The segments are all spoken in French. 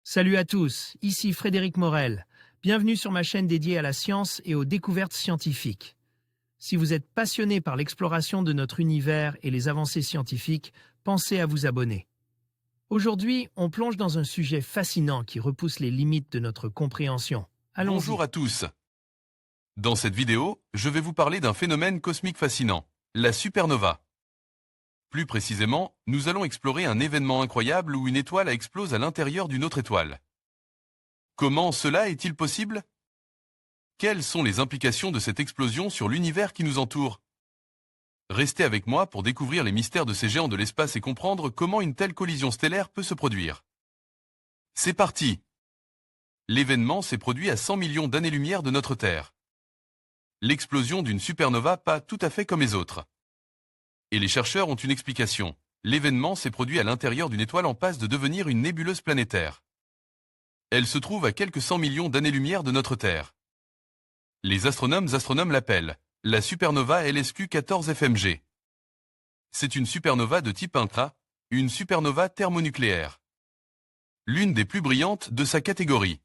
Salut à tous, ici Frédéric Morel. Bienvenue sur ma chaîne dédiée à la science et aux découvertes scientifiques. Si vous êtes passionné par l'exploration de notre univers et les avancées scientifiques, pensez à vous abonner. Aujourd'hui, on plonge dans un sujet fascinant qui repousse les limites de notre compréhension. Allons-y. Bonjour à tous. Dans cette vidéo, je vais vous parler d'un phénomène cosmique fascinant, la supernova. Plus précisément, nous allons explorer un événement incroyable où une étoile explose à l'intérieur d'une autre étoile. Comment cela est-il possible? Quelles sont les implications de cette explosion sur l'univers qui nous entoure? Restez avec moi pour découvrir les mystères de ces géants de l'espace et comprendre comment une telle collision stellaire peut se produire. C'est parti! L'événement s'est produit à 100 millions d'années-lumière de notre Terre. L'explosion d'une supernova pas tout à fait comme les autres. Et les chercheurs ont une explication. L'événement s'est produit à l'intérieur d'une étoile en passe de devenir une nébuleuse planétaire. Elle se trouve à quelques 100 millions d'années-lumière de notre Terre. Les astronomes l'appellent la supernova LSQ 14 FMG. C'est une supernova de type intra, une supernova thermonucléaire. L'une des plus brillantes de sa catégorie.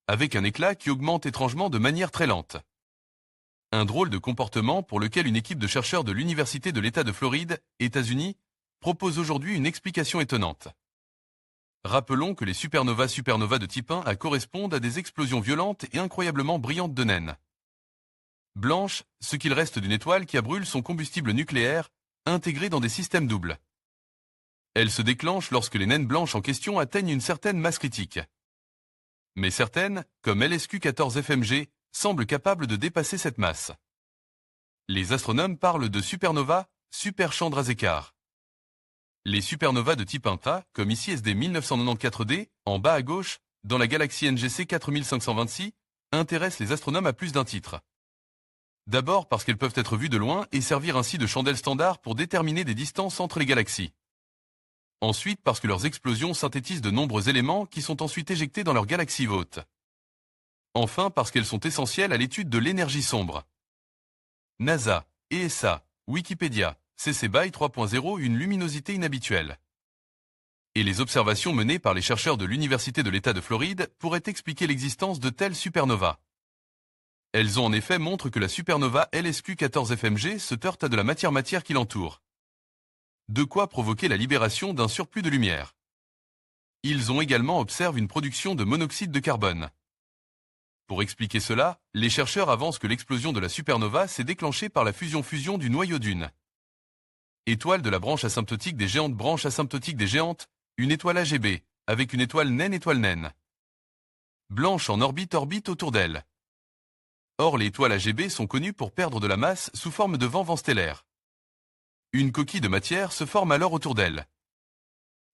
Avec un éclat qui augmente étrangement de manière très lente. Un drôle de comportement pour lequel une équipe de chercheurs de l'Université de l'État de Floride, États-Unis, propose aujourd'hui une explication étonnante. Rappelons que les supernovas de type 1A correspondent à des explosions violentes et incroyablement brillantes de naines blanches, ce qu'il reste d'une étoile qui a brûlé son combustible nucléaire, intégré dans des systèmes doubles. Elles se déclenchent lorsque les naines blanches en question atteignent une certaine masse critique. Mais certaines, comme LSQ 14 FMG, semblent capables de dépasser cette masse. Les astronomes parlent de supernovas, super Chandrasekhar. Les supernovas de type intra, comme ici SD 1994D, en bas à gauche, dans la galaxie NGC 4526, intéressent les astronomes à plus d'un titre. D'abord parce qu'elles peuvent être vues de loin et servir ainsi de chandelle standard pour déterminer des distances entre les galaxies. Ensuite parce que leurs explosions synthétisent de nombreux éléments qui sont ensuite éjectés dans leur galaxie hôte. Enfin parce qu'elles sont essentielles à l'étude de l'énergie sombre. NASA, ESA, Wikipédia, CC BY 3.0 une luminosité inhabituelle. Et les observations menées par les chercheurs de l'Université de l'État de Floride pourraient expliquer l'existence de telles supernovas. Elles ont en effet montré que la supernova LSQ 14 FMG se heurte à de la matière qui l'entoure. De quoi provoquer la libération d'un surplus de lumière. Ils ont également observé une production de monoxyde de carbone. Pour expliquer cela, les chercheurs avancent que l'explosion de la supernova s'est déclenchée par la fusion du noyau d'une étoile de la branche asymptotique des géantes branche asymptotique des géantes, une étoile AGB, avec une étoile naine blanche en orbite autour d'elle. Or les étoiles AGB sont connues pour perdre de la masse sous forme de vent stellaire. Une coquille de matière se forme alors autour d'elle.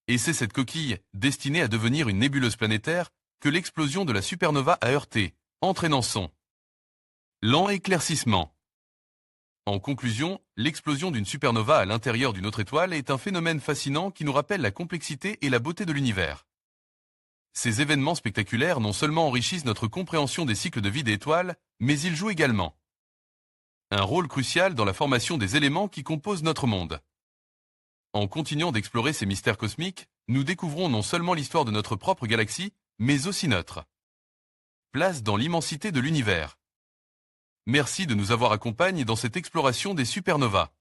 Et c'est cette coquille, destinée à devenir une nébuleuse planétaire, que l'explosion de la supernova a heurté, entraînant son lent éclaircissement. En conclusion, l'explosion d'une supernova à l'intérieur d'une autre étoile est un phénomène fascinant qui nous rappelle la complexité et la beauté de l'univers. Ces événements spectaculaires non seulement enrichissent notre compréhension des cycles de vie des étoiles, mais ils jouent également un rôle crucial dans la formation des éléments qui composent notre monde. En continuant d'explorer ces mystères cosmiques, nous découvrons non seulement l'histoire de notre propre galaxie, mais aussi notre place dans l'immensité de l'univers. Merci de nous avoir accompagnés dans cette exploration des supernovas.